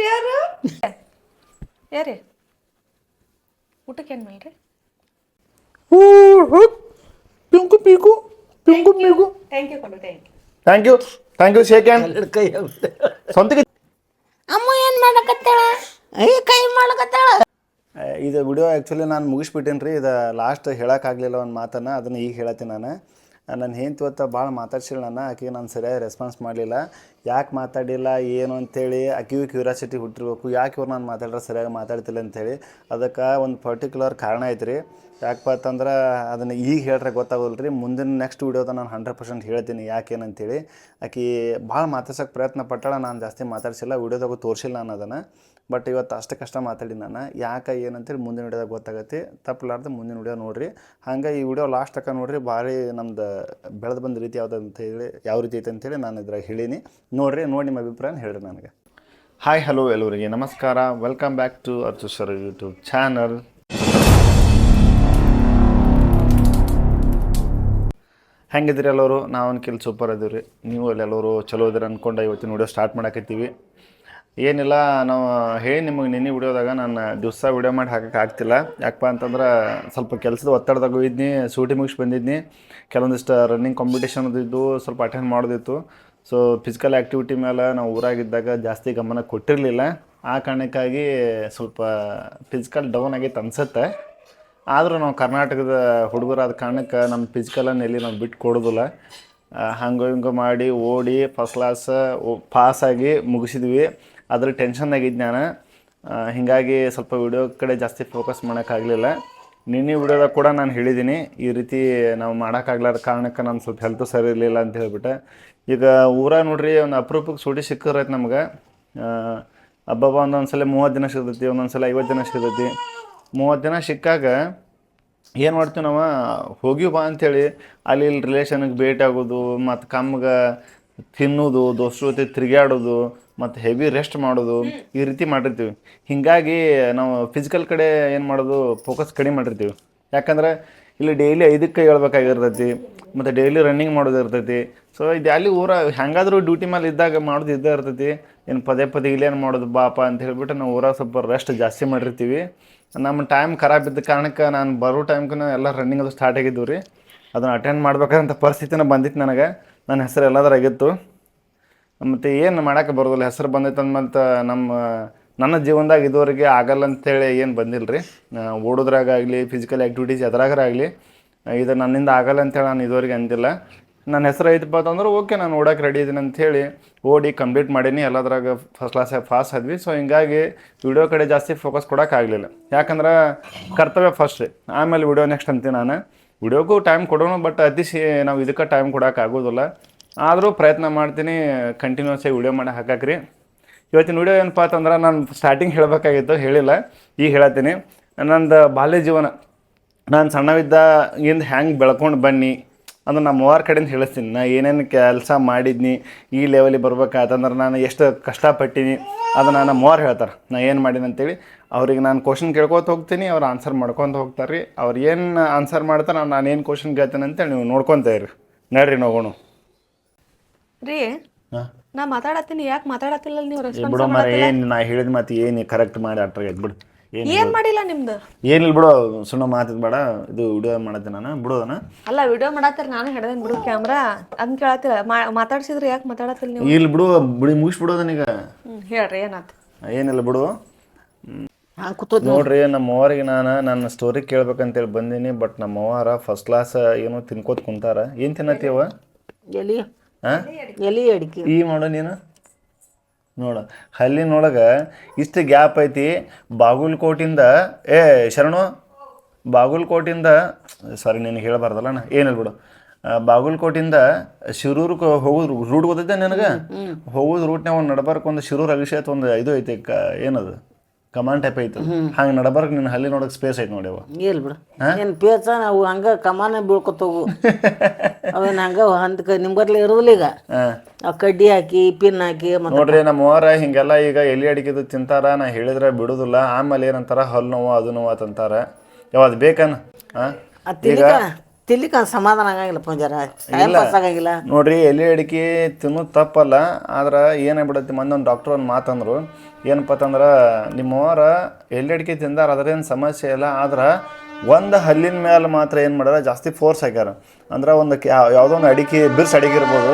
ಯಾರು ಯಾರೇ ಊಟಕ್ಕೆ ಏನು ಮಾಡ್ರಿ ಪಿಂಕು ಪೀಕು ಪಿಂಕು ಪೀಕು ಥ್ಯಾಂಕ್ ಯು ಕೊಂಡು thank you thank you shake hand ಕೈ ಸ್ವಂತಕ್ಕೆ ಅಮ್ಮ ಏನು ಮಾಡಕತ್ತಾಳ ಕೈ ಮಾಡಕತ್ತಾಳ. ಇದು ವಿಡಿಯೋ ಆ್ಯಕ್ಚುಲಿ ನಾನು ಮುಗಿಸ್ಬಿಟ್ಟೇನಿ ರೀ. ಇದು ಲಾಸ್ಟ್ ಹೇಳೋಕ್ಕಾಗಲಿಲ್ಲ ಒಂದು ಮಾತನ್ನು, ಅದನ್ನು ಈಗ ಹೇಳತ್ತೀನಿ ನಾನು. ನನ್ನ ಹೆಂಡ್ತಿ ಇವತ್ತು ಭಾಳ ಮಾತಾಡ್ಸಿಲ್ಲ ನಾನು. ಆಕೆಗೆ ನಾನು ಸರಿಯಾಗಿ ರೆಸ್ಪಾನ್ಸ್ ಮಾಡಲಿಲ್ಲ. ಯಾಕೆ ಮಾತಾಡಿಲ್ಲ ಏನು ಅಂತೇಳಿ ಆಕೆಗೂ ಕ್ಯೂರಿಯಾಸಿಟಿ ಹುಟ್ಟಿರ್ಬೇಕು, ಯಾಕೆ ಇವ್ರು ನಾನು ಮಾತಾಡ್ರೆ ಸರಿಯಾಗಿ ಮಾತಾಡ್ತಿಲ್ಲ ಅಂಥೇಳಿ. ಅದಕ್ಕೆ ಒಂದು ಪರ್ಟಿಕ್ಯುಲರ್ ಕಾರಣ ಐತೆ ರೀ. ಯಾಕಪ್ಪ ಅಂತಂದ್ರೆ ಅದನ್ನು ಈಗ ಹೇಳ್ರೆ ಗೊತ್ತಾಗೋಲ್ಲ ರೀ. ಮುಂದಿನ ನೆಕ್ಸ್ಟ್ ವೀಡಿಯೋದ ನಾನು 100% ಹೇಳ್ತೀನಿ ಯಾಕೇನಂತೇಳಿ. ಆಕೆ ಭಾಳ ಮಾತಾಡ್ಸೋಕೆ ಪ್ರಯತ್ನ ಪಟ್ಟಾಳ, ನಾನು ಜಾಸ್ತಿ ಮಾತಾಡ್ಸಿಲ್ಲ, ವೀಡಿಯೋದಾಗ ತೋರಿಸಿಲ್ಲ ನಾನು ಅದನ್ನು. ಬಟ್ ಇವತ್ತು ಅಷ್ಟಕ್ಕಷ್ಟ ಮಾತಾಡಿ ನಾನು. ಯಾಕೆ ಏನಂತೇಳಿ ಮುಂದಿನ ವೀಡಿಯೋದಾಗ ಗೊತ್ತಾಗತ್ತೆ. ತಪ್ಪಲಾರ್ದು ಮುಂದಿನ ವೀಡಿಯೋ ನೋಡಿರಿ. ಹಂಗೆ ಈ ವಿಡಿಯೋ ಲಾಸ್ಟ್ ತನಕ ನೋಡಿರಿ. ಭಾರಿ ನಮ್ದು ಬೆಳೆದು ಬಂದ ರೀತಿ ಯಾವುದಂತೇಳಿ ಯಾವ ರೀತಿ ಐತೆ ಅಂತೇಳಿ ನಾನು ಇದ್ರಾಗ ಹೇಳೀನಿ. ನೋಡಿರಿ, ನೋಡಿ ನಿಮ್ಮ ಅಭಿಪ್ರಾಯನ ಹೇಳಿರಿ ನನಗೆ. ಹಾಯ್ ಹಲೋ ಎಲ್ಲರಿಗೆ ನಮಸ್ಕಾರ. Welcome back to Archu sir YouTube channel. ಹೆಂಗಿದ್ರಿ ಎಲ್ಲರೂ? ನಾವು ಕೆಲ್ ಸೂಪರ್ ಇದೀವಿ ರೀ. ನೀವು ಅಲ್ಲಿ ಎಲ್ಲರೂ ಚಲೋ ಇದ್ದೀರಿ ಅಂದ್ಕೊಂಡು ಇವತ್ತಿನ ವೀಡಿಯೋ ಸ್ಟಾರ್ಟ್ ಮಾಡಾಕತ್ತೀವಿ. ಏನಿಲ್ಲ, ನಾವು ಹೇಳಿ ನಿಮಗೆ ನಿನ್ನೆ ವಿಡಿಯೋದಾಗ ನಾನು ದಿವಸ ವೀಡಿಯೋ ಮಾಡಿ ಹಾಕೋಕೆ ಆಗ್ತಿಲ್ಲ. ಯಾಕಪ್ಪ ಅಂತಂದ್ರೆ ಸ್ವಲ್ಪ ಕೆಲಸದ ಒತ್ತಡದಾಗ ಇದ್ನಿ, ಸೂಟಿ ಮುಗಿಸಿ ಬಂದಿದ್ನಿ. ಕೆಲವೊಂದಿಷ್ಟು ರನ್ನಿಂಗ್ ಕಾಂಪಿಟೇಷನ್ ಇದ್ದು ಸ್ವಲ್ಪ ಅಟೆಂಡ್ ಮಾಡೋದಿತ್ತು. ಸೊ ಫಿಸಿಕಲ್ ಆ್ಯಕ್ಟಿವಿಟಿ ಮೇಲೆ ನಾವು ಊರಾಗಿದ್ದಾಗ ಜಾಸ್ತಿ ಗಮನ ಕೊಟ್ಟಿರಲಿಲ್ಲ. ಆ ಕಾರಣಕ್ಕಾಗಿ ಸ್ವಲ್ಪ ಫಿಸಿಕಲ್ ಡೌನ್ ಆಗೈತೆ ಅನ್ಸುತ್ತೆ. ಆದರೂ ನಾವು ಕರ್ನಾಟಕದ ಹುಡುಗರಾದ ಕಾರಣಕ್ಕೆ ನಮ್ಮ ಫಿಸಿಕಲನ್ನು ಎಲ್ಲಿ ನಾವು ಬಿಟ್ಟು ಕೊಡೋದಿಲ್ಲ. ಹಂಗೆ ಹಿಂಗೆ ಮಾಡಿ ಓಡಿ ಫಸ್ಟ್ ಕ್ಲಾಸ್ ಪಾಸಾಗಿ ಮುಗಿಸಿದ್ವಿ. ಅದ್ರ ಟೆನ್ಷನ್ನಾಗಿದ್ದು ನಾನು. ಹೀಗಾಗಿ ಸ್ವಲ್ಪ ವಿಡಿಯೋ ಕಡೆ ಜಾಸ್ತಿ ಫೋಕಸ್ ಮಾಡೋಕ್ಕಾಗಲಿಲ್ಲ. ನಿನ್ನೆ ವಿಡಿಯೋದಾಗ ಕೂಡ ನಾನು ಹೇಳಿದ್ದೀನಿ, ಈ ರೀತಿ ನಾವು ಮಾಡೋಕ್ಕಾಗ್ಲಾರ ಕಾರಣಕ್ಕೆ ನಾನು ಸ್ವಲ್ಪ ಹೆಲ್ತು ಸರಿ ಇರಲಿಲ್ಲ ಅಂತ ಹೇಳ್ಬಿಟ್ಟೆ. ಈಗ ಊರಾಗ ನೋಡ್ರಿ, ಒಂದು ಅಪರೂಪಕ್ಕೆ ಸೂಟಿ ಸಿಕ್ಕಿರೈತೆ ನಮ್ಗೆ. ಹಬ್ಬ ಒಂದೊಂದು ಸಲ 30 ದಿನ ಸಿಗ್ತೈತಿ, ಒಂದೊಂದು ಸಲ 50 ದಿನ ಸಿಗ್ತೈತಿ. 30 ದಿನ ಸಿಕ್ಕಾಗ ಏನು ಮಾಡ್ತೀವಿ ನಾವು, ಹೋಗಿ ಬಾ ಅಂಥೇಳಿ ಅಲ್ಲಿ ಇಲ್ಲಿ ರಿಲೇಷನ್ಗೆ ಭೇಟಿ ಆಗೋದು, ಮತ್ತು ಕಮ್ಗೆ ತಿನ್ನೋದು, ದೋಸ್ತರ ಜೊತೆ ತಿರುಗಾಡೋದು, ಮತ್ತು ಹೆವಿ ರೆಸ್ಟ್ ಮಾಡೋದು, ಈ ರೀತಿ ಮಾಡಿರ್ತೀವಿ. ಹೀಗಾಗಿ ನಾವು ಫಿಸಿಕಲ್ ಕಡೆ ಏನು ಮಾಡೋದು, ಫೋಕಸ್ ಕಡಿಮೆ ಮಾಡಿರ್ತೀವಿ. ಯಾಕಂದ್ರೆ ಇಲ್ಲಿ ಡೈಲಿ 5ಕ್ಕೆ ಹೇಳ್ಬೇಕಾಗಿರ್ತೈತಿ, ಮತ್ತು ಡೈಲಿ ರನ್ನಿಂಗ್ ಮಾಡೋದು ಇರ್ತೈತಿ. ಸೊ ಇದು ಅಲ್ಲಿ ಹೆಂಗಾದರೂ ಡ್ಯೂಟಿ ಮೇಲೆ ಇದ್ದಾಗ ಮಾಡೋದು ಇದ್ದೇ ಇರ್ತೈತಿ. ಏನು ಪದೇ ಪದೇ ಇಲ್ಲೇನು ಮಾಡೋದು ಬಾಪ ಅಂತ ಹೇಳ್ಬಿಟ್ಟು ನಾವು ಊರಾಗ ಸ್ವಲ್ಪ ರೆಸ್ಟ್ ಜಾಸ್ತಿ ಮಾಡಿರ್ತೀವಿ. ನಮ್ಮ ಟೈಮ್ ಖರಾಬ್ ಇದ್ದ ಕಾರಣಕ್ಕೆ ನಾನು ಬರೋ ಟೈಮ್ಗೆ ಎಲ್ಲ ರನ್ನಿಂಗ್ ಅದು ಸ್ಟಾರ್ಟ್ ಆಗಿದ್ದು ರೀ. ಅದನ್ನು ಅಟೆಂಡ್ ಮಾಡ್ಬೇಕಾದಂಥ ಪರಿಸ್ಥಿತಿನ ಬಂದಿತ್ತು ನನಗೆ. ನನ್ನ ಹೆಸರು ಎಲ್ಲದರಾಗಿತ್ತು. ಮತ್ತು ಏನು ಮಾಡೋಕ್ಕೆ ಬರೋದಿಲ್ಲ, ಹೆಸರು ಬಂದೈತೆ ಅಂದ್ಮೇಲೆ ನನ್ನ ಜೀವನದಾಗ ಇದುವರೆಗೆ ಆಗಲ್ಲ ಅಂಥೇಳಿ ಏನು ಬಂದಿಲ್ಲ ರೀ. ಓಡೋದ್ರಾಗಲಿ ಫಿಸಿಕಲ್ ಆ್ಯಕ್ಟಿವಿಟೀಸ್ ಎದ್ರಾಗಲಿ ಇದು ನನ್ನಿಂದ ಆಗಲ್ಲ ಅಂಥೇಳಿ ನಾನು ಇದುವರೆಗೆ ಅಂದಿಲ್ಲ. ನನ್ನ ಹೆಸರು ಐತಪ್ಪ ಅಂತಂದ್ರೆ ಓಕೆ, ನಾನು ಓಡೋಕೆ ರೆಡಿ ಇದ್ದೀನಿ ಅಂಥೇಳಿ ಓಡಿ ಕಂಪ್ಲೀಟ್ ಮಾಡೀನಿ. ಎಲ್ಲದ್ರಾಗ ಫಸ್ಟ್ ಕ್ಲಾಸಾಗಿ ಪಾಸ್ ಆದ್ವಿ. ಸೊ ಹಿಂಗಾಗಿ ವಿಡಿಯೋ ಕಡೆ ಜಾಸ್ತಿ ಫೋಕಸ್ ಕೊಡೋಕ್ಕಾಗಲಿಲ್ಲ. ಯಾಕಂದ್ರೆ ಕರ್ತವ್ಯ ಫಸ್ಟ್ ರೀ, ಆಮೇಲೆ ವಿಡಿಯೋ ನೆಕ್ಸ್ಟ್ ಅಂತೀನಿ ನಾನು. ವಿಡಿಯೋಗೂ ಟೈಮ್ ಕೊಡೋಣ, ಬಟ್ ಅತಿಶಿ ನಾವು ಇದಕ್ಕೆ ಟೈಮ್ ಕೊಡೋಕ್ಕಾಗೋದಿಲ್ಲ. ಆದರೂ ಪ್ರಯತ್ನ ಮಾಡ್ತೀನಿ ಕಂಟಿನ್ಯೂಸ್ ಆಗಿ ವಿಡಿಯೋ ಮಾಡಿ ಹಾಕಕ್ರಿ. ಇವತ್ತಿನ ವಿಡಿಯೋ ಏನಪ್ಪ ಅಂತಂದ್ರೆ, ನಾನು ಸ್ಟಾರ್ಟಿಂಗ್ ಹೇಳಬೇಕಾಗಿತ್ತು, ಹೇಳಿಲ್ಲ, ಈಗ ಹೇಳತ್ತೀನಿ. ನಂದು ಬಾಲ್ಯ ಜೀವನ, ನಾನು ಸಣ್ಣವಿದ್ದಾಗಿಂದ ಹೆಂಗೆ ಬೆಳ್ಕೊಂಡು ಬನ್ನಿ ಅಂದ್ರೆ ನಮ್ಮ ಅವ್ವಾರ ಕಡೆಯಿಂದ ಹೇಳಿಸ್ತೀನಿ. ನಾ ಏನೇನು ಕೆಲಸ ಮಾಡಿದ್ನಿ, ಈ ಲೆವೆಲಿಗೆ ಬರ್ಬೇಕಾಯ್ತಂದ್ರೆ ನಾನು ಎಷ್ಟು ಕಷ್ಟಪಟ್ಟೀನಿ ಅದನ್ನು ನಮ್ಮ ಅವ್ವಾರು ಹೇಳ್ತಾರೆ ನಾ ಏನು ಮಾಡೀನಿ ಅಂತೇಳಿ. ಅವ್ರಿಗೆ ನಾನು ಕ್ವಶನ್ ಕೇಳ್ಕೊತ ಹೋಗ್ತೀನಿ, ಅವ್ರು ಆನ್ಸರ್ ಮಾಡ್ಕೊತ ಹೋಗ್ತಾರೆ ರೀ. ಅವ್ರು ಏನು ಆನ್ಸರ್ ಮಾಡ್ತಾರೆ, ನಾನು ಏನು ಕ್ವಶನ್ ಕೇಳ್ತೇನೆ ಅಂತೇಳಿ ನೀವು ನೋಡ್ಕೊತ ಇರಿ. ನಡ್ರಿ ನೋಗೋಣ ರೀ. ನಾ ಮಾತಾಡತ್ತೀನಿ, ಯಾಕೆ ಮಾತಾಡತ್ತಿಲ್ಲ ನೀವು? ಬಿಡೋ ಮರ, ಏನು ನಾ ಹೇಳಿದ ಮಾತು ಏನು ಕರೆಕ್ಟ್ ಮಾಡಿ ಅಟ್ರಾಗ ಬಿಡು. ಏನ್ ಮಾಡಿಲ್ಲ ನಿಮ್ದು? ಏನಿಲ್ಲ ಬಿಡು, ಸುಣ್ಣ ಮಾತಿದ್ ಬೇಡ. ಇದು ವಿಡಿಯೋ ಮಾಡತ್ತೆ ನಾನು, ಬಿಡೋದನ. ಅಲ್ಲ, ವಿಡಿಯೋ ಮಾಡತ್ತೀರ, ನಾನು ಹೇಳ್ದೇನೆ ಬಿಡು ಕ್ಯಾಮ್ರಾ. ಅದನ್ನ ಕೇಳತ್ತಿಲ್ಲ, ಮಾತಾಡ್ಸಿದ್ರೆ ಯಾಕೆ ಮಾತಾಡತ್ತಿಲ್ಲ ನೀವು? ಇಲ್ಲಿ ಬಿಡು, ಬಿಡಿ ಮುಗಿಸ್ಬಿಡೋದನೀಗ. ಹೇಳ್ರಿ ಏನಾಯ್ತು? ಏನಿಲ್ಲ ಬಿಡು. ನೋಡ್ರಿ, ನಮ್ಮ ಅವ್ವರಿಗೆ ನಾನು ನನ್ನ ಸ್ಟೋರಿ ಕೇಳ್ಬೇಕಂತೇಳಿ ಬಂದೀನಿ. ಬಟ್ ನಮ್ಮ ಅವ್ವಾರ ಫಸ್ಟ್ ಕ್ಲಾಸ್ ಏನೋ ತಿನ್ಕೋತ ಕುಂತಾರ. ಏನು ತಿನ್ನತ್ತೀವ? ಎಲಿ ಎಲಿ ಅಡಿಕೆ ಈ ಮಾಡೋ ನೀನು ನೋಡ. ಹಲ್ಲಿನೊಳಗೆ ಇಷ್ಟು ಗ್ಯಾಪ್ ಐತಿ. ಬಾಗಲಕೋಟಿಂದ ಶರಣು, ಬಾಗಲಕೋಟಿಂದ ಸಾರಿ ನಿನಗೆ ಹೇಳಬಾರ್ದಲ್ಲ, ಏನಿಲ್ಲ ಬಿಡು. ಬಾಗಲಕೋಟಿಂದ ಶಿರೂರ್ಗೆ ಹೋಗೋದು ರೂಟ್ ಗೊತ್ತೈತೆ ನನಗೆ. ಹೋಗೋದು ರೂಟ್ನಾಗ ಒಂದು ನಡಬರ್ಕ್ ಒಂದು ಶಿರೂರು ಅಭಿಷೇಕ ಒಂದು ಇದು ಐತಿ, ಏನದು ಕಮಾನ್ ಟೈಪ್ ಐತೆ. ಹಂಗೆ ನಡಬರ್ಕ್ ನಿನ್ನ ಹಲ್ಲಿ ನೋಡೋಕೆ ಸ್ಪೇಸ್ ಐತೆ ನೋಡಿ. ಅವ ಇಲ್ಲ ಬಿಡು, ಏನು ಪೇಚ ನಾವು ಹಂಗೆ ಕಮಾನ ಬೀಳ್ಕೊತೋಗು. ಅವೇನು ಹಂಗೆ ಹಂತಕ್ಕೆ ನಿಂಬರ್ಲಿ ಇರೋದಿಲ್ಲ. ಈಗ ಕಡ್ಡಿ ಹಾಕಿ ಪಿನ್ ಹಾಕಿ ನೋಡ್ರಿ, ನಮ್ಮ ಅವ್ವಾರ ಹಿಂಗೆಲ್ಲ ಈಗ ಎಲೆ ಅಡಿಕೆದು ತಿಂತಾರ. ನಾ ಹೇಳಿದ್ರೆ ಬಿಡೋದಿಲ್ಲ. ಆಮೇಲೆ ಏನಂತಾರ, ಹಲ್ಲು ನೋವು ಅದು ನೋವು ಅಂತಂತಾರೆ. ಯಾವ್ದು ಬೇಕನ್? ಈಗ ತಿನ್ಲಿಕ್ಕೆ ಸಮಾಧಾನ ಆಗಂಗಿಲ್ಲಪ್ಪ ಜರ ಟೈಮ್ ಪಾಸ್ ಆಗಂಗಿಲ್ಲ. ನೋಡ್ರಿ ಎಲೆ ಅಡಿಕೆ ತಿನ್ನೋದು ತಪ್ಪಲ್ಲ, ಆದ್ರೆ ಏನಾಗ್ಬಿಡತ್ತೆ ಮೊನ್ನೆ ಒಂದು ಡಾಕ್ಟ್ರ್ ಒಂದು ಮಾತಂದ್ರು, ಏನಪ್ಪ ಅಂತಂದ್ರೆ ನಿಮ್ಮವರ ಎಲೆ ಅಡಿಕೆ ತಿಂದಾರ ಅದ್ರೇನು ಸಮಸ್ಯೆ ಇಲ್ಲ, ಆದ್ರೆ ಒಂದು ಹಲ್ಲಿನ ಮೇಲೆ ಮಾತ್ರ ಏನು ಮಾಡ್ಯಾರ ಜಾಸ್ತಿ ಫೋರ್ಸ್ ಹಾಕ್ಯಾರ. ಅಂದ್ರೆ ಒಂದು ಯಾವುದೋ ಒಂದು ಅಡಿಕೆ ಬಿರ್ಸ್ ಅಡಿಕೆ ಇರ್ಬೋದು,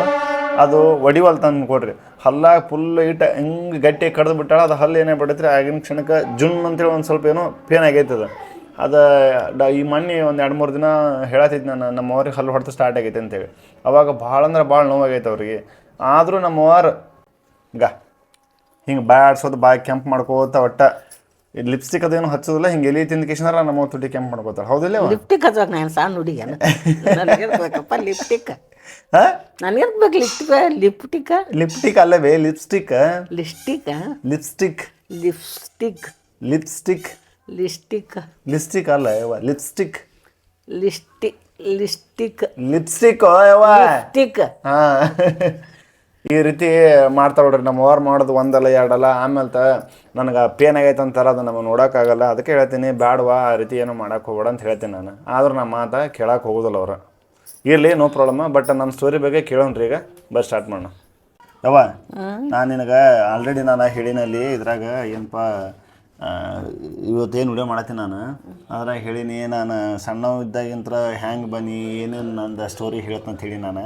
ಅದು ಒಡಿವಲ್ ತಂದು ಕೊಡ್ರಿ, ಹಲ್ಲಾಗ ಫುಲ್ ಇಟ್ಟು ಹಿಂಗೆ ಗಟ್ಟಿ ಕಡ್ದು ಬಿಟ್ಟಾಳ, ಅದು ಹಲ್ಲು ಏನಾಗ್ಬಿಡೈತ್ರಿ ಆಗಿನ ಕ್ಷಣಕ್ಕೆ ಜುನ್ ಅಂತೇಳಿ ಒಂದು ಸ್ವಲ್ಪ ಏನೋ ಪೇನ್ ಆಗೈತದ. ಅದು ಈ ಮೊನ್ನೆ ಒಂದು 2-3 ದಿನ ಹೇಳತ್ತಿದ್ದು ನಾನು, ನಮ್ಮವ್ರಿಗೆ ಹಲ್ಲು ಹೊಡೆದು ಸ್ಟಾರ್ಟ್ ಆಗೈತೆ ಅಂತೇಳಿ. ಅವಾಗ ಭಾಳ ಅಂದ್ರೆ ಭಾಳ ನೋವಾಗೈತೆ ಅವ್ರಿಗೆ. ಆದರೂ ನಮ್ಮವ್ರು ಹಿಂಗೆ ಬ್ಯಾಡ್ಸೋದು ಬಾಯಿ ಕೆಂಪು ಮಾಡ್ಕೋತ ಒಟ್ಟು ಲಿಪ್ಸ್ಟಿಕ್ ಅದೇನು ಹಚ್ಚೋದಿಲ್ಲ, ಹಿಂಗೆ ಎಲೆ ತಿಂದ ಕಿಶನಾರ ನಮ್ಮ ತುಟಿ ಕೆಂಪು ಮಾಡ್ಕೋತಾರೆ. ಹೌದಿಲ್ಲ? ಲಿಪ್ಟಿಕ್ ಹಚ್ಚೋಕೆ ನಾನು ಸಣ್ಣ ಹುಡುಗಿಯನ ನನಗಿರ್ಬೇಕಪ್ಪ ಲಿಪ್ಟಿಕ್. ನನಗಿರ್ಬೇಕು ಲಿಪ್ಟಿಕ್. ಲಿಪ್ಟಿಕ್ ಅಲ್ಲವೇ lipstick. Lipstick lipstick lipstick lipstick lipstick lipstick ಅಲ್ಲ ಯವ್ವ, ಲಿಪ್ಸ್ಟಿಕ್ ಲಿಪ್ಸ್ಟಿಕ್ ಲಿಪ್ಸ್ಟಿಕ್ ಲಿಪ್ಸ್ಟಿಕ್ ಯವ್ವ. ಲಿಪ್ಸ್ಟಿಕ್. ಹಾಂ, ಈ ರೀತಿ ಮಾಡ್ತಾ ನೋಡ್ರಿ ನಮ್ಮ ಅವ್ರು ಮಾಡೋದು ಒಂದಲ್ಲ ಎರಡಲ್ಲ. ಆಮೇಲೆ ನನಗೆ ಪೇನ್ ಆಗೈತೆ ಅಂತಾರೆ, ಅದು ನಮಗೆ ನೋಡೋಕ್ಕಾಗಲ್ಲ. ಅದಕ್ಕೆ ಹೇಳ್ತೀನಿ ಬ್ಯಾಡವಾ ಆ ರೀತಿ ಏನೋ ಮಾಡೋಕೆ ಹೋಗ್ಬೇಡ ಅಂತ ಹೇಳ್ತೀನಿ ನಾನು. ಆದ್ರೆ ನಮ್ಮ ಮಾತು ಕೇಳೋಕೆ ಹೋಗೋದಿಲ್ಲ ಅವ್ರು. ಇರಲಿ, ನೋ ಪ್ರಾಬ್ಲಮ್. ಬಟ್ ನಮ್ಮ ಸ್ಟೋರಿ ಬಗ್ಗೆ ಕೇಳೋಣ್ರಿ. ಈಗ ಬಸ್ ಸ್ಟಾರ್ಟ್ ಮಾಡೋಣ. ಯವ್ವ, ನಾನು ನಿನಗೆ ಆಲ್ರೆಡಿ ನಾನು ಹೇಳಿನಲ್ಲಿ ಇದ್ರಾಗ ಏನಪ್ಪ ಇವತ್ತೇನು ವಿಡಿಯೋ ಮಾಡತ್ತೀನಿ ನಾನು, ಅದ್ರಾಗ ಹೇಳೀನಿ ನಾನು ಸಣ್ಣವಿದ್ದಾಗಿಂತ ಹ್ಯಾಂಗೆ ಬನ್ನಿ ಏನೇನು ನಂದು ಸ್ಟೋರಿ ಹೇಳ್ತಂತ ಹೇಳಿ ನಾನು.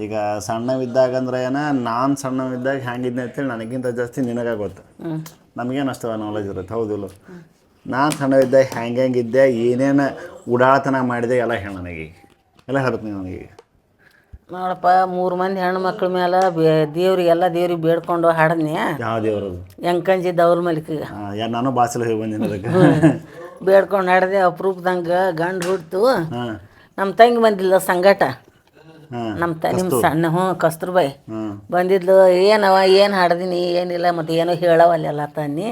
ಈಗ ಸಣ್ಣವಿದ್ದಾಗಂದ್ರೆ ನಾನು ಸಣ್ಣವಿದ್ದಾಗ ಹ್ಯಾಂಗಿದ್ದೆ ಅಂತೇಳಿ ನನಗಿಂತ ಜಾಸ್ತಿ ನಿನಗೆ ಗೊತ್ತು. ನಮಗೇನು ಅಷ್ಟು ನಾಲೆಜ್ ಇರುತ್ತೆ, ಹೌದಿಲ್ಲ? ನಾನು ಸಣ್ಣವಿದ್ದಾಗ ಹೆಂಗಿದ್ದೆ, ಏನೇನು ಉಡಾಳತನ ಮಾಡಿದೆ ಎಲ್ಲ ಹೇಳಿ ನನಗೆ, ಎಲ್ಲ ಹೇಳ್ಬೇಕು ನೀವು ನನಗೆ. ನೋಡಪ್ಪ, 3 ಮಂದಿ ಹೆಣ್ಣು ಮಕ್ಳ ಮೇಲೆ ದೇವ್ರಿಗೆಲ್ಲ ದೇವ್ರಿಗೆ ಬೇಡ್ಕೊಂಡು ಹಾಡದ್ನಿ. ಯಾವ ದೇವ್ರದು? ಎಂಕಂಜಿ ದೌಲ್ ಮಲಿಕಿಗೆ. ನಾನು ಬಾಸಲು ಹೋಗಿ ಬಂದಿನಿ ಅದಕ್ಕೆ. ಬೇಡ್ಕೊಂಡು ಹಾಡದೆ. ಅಪ್ರೂಪದಂಗೆ ಗಂಡು ಹುಡ್ತು. ನಮ್ಮ ತಂಗಿ ಬಂದಿಲ್ಲ ಸಂಗಟ. ನಿಮ್ಮ ಸಣ್ಣ ಕಸ್ತೂರ್ಬಾಯಿ ಬಂದಿದ್ಲು. ಏನವ ಏನು ಹಾಡ್ದೀನಿ ಏನಿಲ್ಲ, ಮತ್ತು ಏನೋ ಹೇಳವಲ್ಲ ತನ್ನಿ.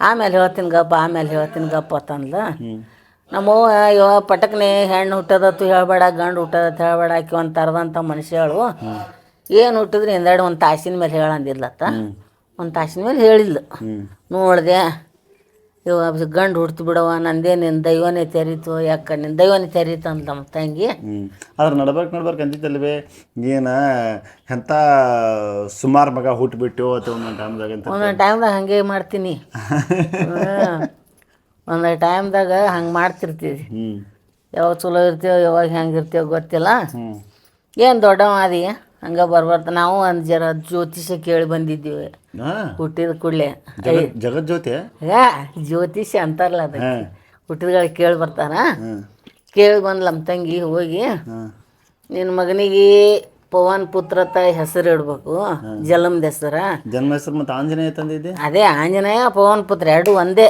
ಆಮೇಲೆ ಹೇಳ್ತೀನಿ ಗಪ್ಪ ಅಂತಂದ್ಲು. ನಮ್ಮವ್ವ ಇವ ಪಟಕ್ನೆ ಹೆಣ್ಣು ಹುಟ್ಟದತ್ತು ಹೇಳ್ಬೇಡ, ಗಂಡು ಹುಟ್ಟದತ್ತು ಹೇಳ್ಬೇಡ, ಆಕಿ ಒಂದು ತರದಂಥ ಮನುಷ್ಯಳು. ಏನು ಹುಟ್ಟಿದ್ರೆ ಹಿಂದೆರಡು ಒಂದು ತಾಸಿನ ಮೇಲೆ ಹೇಳಂದಿದ್ಲತ್ತ. ಒಂದು ತಾಸಿನ ಮೇಲೆ ಹೇಳಿದ್ಲು. ನೋಡಿದೆ, ಇವ ಗಂಡು ಹುಡ್ತು ಬಿಡವ, ನಂದೇ ನಿನ್ನ ದೈವನೇ ತೆರೀತು, ಯಾಕೆ ನಿನ್ನ ದೈವನೇ ತೆರೀತು ಅಂತ ನಮ್ಮ ತಂಗಿ. ಆದ್ರೆ ನಡ್ಬೇಕು ಅಂತಿದ್ದಲ್ವೇ ಏನು ಎಂಥ ಸುಮಾರು ಮಗ ಹುಟ್ಟುಬಿಟ್ಟು ಅಥವಾ ಒಂದೊಂದು ಟೈಮ್ದಾಗ ಹಂಗೆ ಮಾಡ್ತೀನಿ. ಒಂದು ಟೈಮ್ದಾಗ ಹಂಗೆ ಮಾಡ್ತಿರ್ತೀವಿ. ಯಾವಾಗ ಚಲೋ ಇರ್ತೀವೋ ಯಾವಾಗ ಹೆಂಗಿರ್ತೀವೋ ಗೊತ್ತಿಲ್ಲ. ಏನು ದೊಡ್ಡವ ಅದಿ ಹಂಗೆ ಬರ್ಬಾರ್ದು. ನಾವು ಒಂದು ಜರ ಜ್ಯೋತಿಷ್ಯ ಕೇಳಿ ಬಂದಿದ್ದೀವಿ ಹುಟ್ಟಿದ ಕೂಡಲೇ. ಜಗಜ್ಯೋತಿ ಜ್ಯೋತಿಷ್ಯ ಅಂತಾರಲ್ಲ ಅದಕ್ಕೆ, ಹುಟ್ಟಿದಗಳಿಗೆ ಕೇಳಿ ಬರ್ತಾರ. ಕೇಳಿ ಬಂದು ನಮ್ಮ ತಂಗಿ ಹೋಗಿ, ನಿನ್ನ ಮಗನಿಗೆ ಪವನ್ ಪುತ್ರತ ಹೆಸರು ಇಡ್ಬೇಕು, ಜಲಮ್ದ ಹೆಸರ. ಜನ್ಮ ಹೆಸರು ಮತ್ತು ಆಂಜನೇಯ ತಂದಿದ್ದೆ. ಅದೇ ಆಂಜನೇಯ ಪವನ್ ಪುತ್ರ ಎರಡು ಒಂದೇ.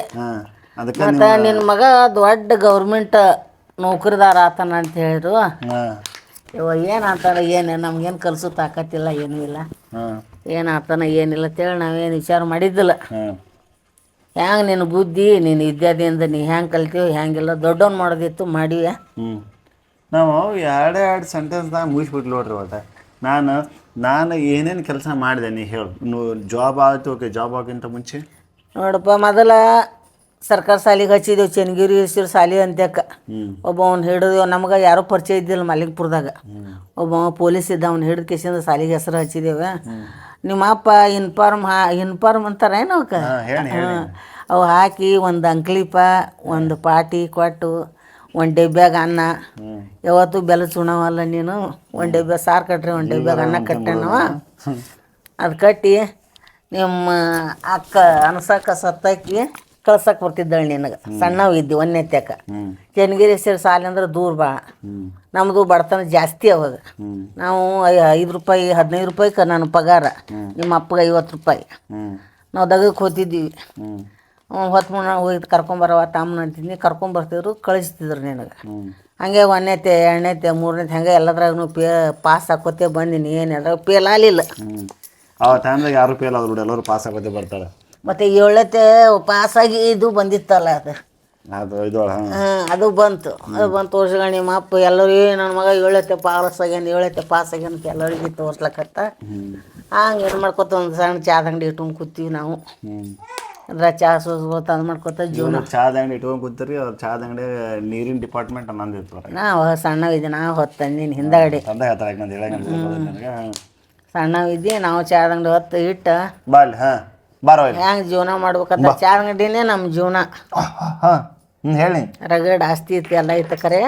ಮತ್ತು ನಿನ್ನ ಮಗ ದೊಡ್ಡ ಗೌರ್ಮೆಂಟ್ ನೌಕರಿದಾರ ಆತನ ಅಂತ ಹೇಳಿದ್ರು. ಇವ ಏನು ಆತಾನ, ಏನು ನಮ್ಗೇನು ಕಲ್ಸೋ ತಾಕತ್ತಿಲ್ಲ, ಏನೂ ಇಲ್ಲ. ಏನು ಆತಾನ ಏನಿಲ್ಲ ಅಂತೇಳಿ ನಾವೇನು ವಿಚಾರ ಮಾಡಿದ್ದಿಲ್ಲ. ಹ್ಯಾಂಗೆ ನಿನ್ನ ಬುದ್ಧಿ, ನಿನ್ನ ವಿದ್ಯಾದಿಂದ ನೀ ಹೆಂಗೆ ಕಲ್ತೀವಿ, ಹೆಂಗಿಲ್ಲ ದೊಡ್ಡವ್ನು ಮಾಡೋದಿತ್ತು ಮಾಡಿವೆ. ನಾವು ಎರಡು ಸೆಂಟೆನ್ಸ್ದಾಗ ಮುಗಿಸ್ಬಿಟ್ಲು ನೋಡ್ರಿ. ಒಟ್ಟು ನಾನು ಏನೇನು ಕೆಲಸ ಮಾಡಿದೆ ನೀ ಹೇಳು. ಜಾಬ್ ಆಯಿತು, ಓಕೆ. ಜಾಬ್ ಆಗೋಕ್ಕಿಂತ ಮುಂಚೆ ನೋಡಪ್ಪ, ಮೊದಲ ಸರ್ಕಾರಿ ಶಾಲೆಗೆ ಹಚ್ಚಿದ್ದೆವು, ಚನ್ನಗಿರಿ ಶಾಲೆ ಅಂತ್ಯಕ್ಕೆ. ಒಬ್ಬವನ್ನ ಹಿಡಿದು, ನಮ್ಗೆ ಯಾರೂ ಪರಿಚಯ ಇದ್ದಿಲ್ಲ ಮಲ್ಲಿಕ್ಪುರದಾಗ. ಒಬ್ಬ ಪೊಲೀಸ್ ಇದ್ದ, ಅವ್ನು ಹಿಡಿದು ಕೇಸಿಂದ ಶಾಲೆಗೆ ಹೆಸರು ಹಚ್ಚಿದ್ದೇವೆ. ನಿಮ್ಮ ಅಪ್ಪ ಇನ್ಫಾರ್ಮ್ ಅಂತಾರೇನು ಅವಕ್ಕೆ? ಅವು ಹಾಕಿ ಒಂದು ಅಂಕ್ಲಿಪ, ಒಂದು ಪಾಟಿ ಕೊಟ್ಟು, ಒಂದು ಡಬ್ಬ್ಯಾಗ ಅನ್ನ. ಯಾವತ್ತು ಬೆಲ್ಲ ಚುಣವಲ್ಲ ನೀನು, ಒಂದು ಡಬ್ಬೆ ಸಾರು ಕಟ್ರಿ, ಒಂದು ಡಬ್ಬ್ಯಾಗ ಅನ್ನ ಕಟ್ಟಣವ. ಅದು ಕಟ್ಟಿ ನಿಮ್ಮ ಅಕ್ಕ ಅನ್ಸಕ್ಕೆ ಸತ್ತಾಕಿ ಕಳ್ಸಕ್ಕೆ ಬರ್ತಿದ್ದಾಳೆ ನಿನಗೆ. ಸಣ್ಣವು ಇದ್ದಿ ಒಂದನೇತ್ಯಾಕ. ಚನ್ನಗಿರಿ ಶಾಲೆ ಅಂದ್ರೆ ದೂರ ಭಾಳ. ನಮ್ಮದು ಬಡತನ ಜಾಸ್ತಿ ಅವಾಗ. ನಾವು 5 ರೂಪಾಯಿ 15 ರೂಪಾಯಿಗೆ ನನ್ನ ಪಗಾರ, ನಿಮ್ಮ ಅಪ್ಪಗೆ 50 ರೂಪಾಯಿ. ನಾವು ದಗಕ್ಕೆ ಹೋಗ್ತಿದ್ದೀವಿ. ಹೊತ್ತು ಮುನ್ನ ಹೋಗಿ ಕರ್ಕೊಂಬರವ ತಾಮನ ಅಂತಿದ್ನಿ, ಕರ್ಕೊಂಬರ್ತಿದ್ರು, ಕಳಿಸ್ತಿದ್ರು ನಿನಗೆ. ಹಾಗೆ 1ನೇತೆ 2ನೇತೆ 3ನೇತೆ ಹಂಗೆ ಎಲ್ಲದ್ರಾಗೂ ಪಾಸ್ ಹಾಕೋತೆ ಬಂದೀನಿ. ಏನು ಅದ್ರಾಗ ಫೇಲ್ ಆಗಲಿಲ್ಲ. ಆ ಟೈಮ್ದಾಗ ಯಾರು ಫೇಲ್ ಆದ್ರು ಬಿಡಿ, ಎಲ್ಲರೂ ಪಾಸ್ ಆಗೋದೇ ಬರ್ತಾರೆ. ಮತ್ತು 7ನೇತೆ ಪಾಸಾಗಿ ಇದು ಬಂದಿತ್ತಲ್ಲ, ಅದು ಬಂತು. ತೋರ್ಸ್ಕೊಂಡು ನಿಮ್ಮ ಅಪ್ಪ ಎಲ್ಲರೂ ನನ್ನ ಮಗ 7ನೇತೆ ಪಾಸ್ ಆಗ್ಯಾನ ಅಂತ ಎಲ್ಲರಿಗೆ ತೋರ್ಸ್ಲಕತ್ತ. ಹಂಗೆ ಏನು ಮಾಡ್ಕೊತ ಒಂದು ಸಣ್ಣ ಚಾದ ಅಂಗಡಿ ಇಟ್ಕೊಂಡು ಕೂತೀವಿ ನಾವು. ಅದ್ರ ಚಾ ಸೋಸ್ಕೊತ ಅದು ಮಾಡ್ಕೊತ ಜೀವನ. ಚಾದ ಅಂಗಡಿ ಇಟ್ಕೊಂಡು ಕೂತೀರಿ, ಅವ್ರು ಚಾದ ಅಂಗಡಿ ನೀರಿನ ಡಿಪಾರ್ಟ್ಮೆಂಟ್ ಅನ್ನೋದು ಇತ್ತು. ನಾವು ಸಣ್ಣವಿದ್ದೆ, ನಾವು ಹೊತ್ತಂದಿನಿ ಹಿಂದಗಡೆ ತಂದೆ ಹೇಳ್ತಾರೆ ನಂದು ನನಗೆ ಸಣ್ಣವಿದ್ದಿ ನಾವು ಚಾದ ಅಂಗಡಿ ಹೊತ್ತು ಇಟ್ಟು ಬಾಲ್ ಹಾಂ ಬಾರೋ ಇಲ್ಲಿ ಹೆಂಗೆ ಜೀವನ ಮಾಡ್ಬೇಕಂತ ಚಾದ ಅಂಗಡಿನೇ ನಮ್ಮ ಜೀವನ. ಹಾಂ ಹೇಳಿ. ರಗಡ್ ಆಸ್ತಿ ಇತ್ತು, ಎಲ್ಲ ಇತ್ತು ಕರೆ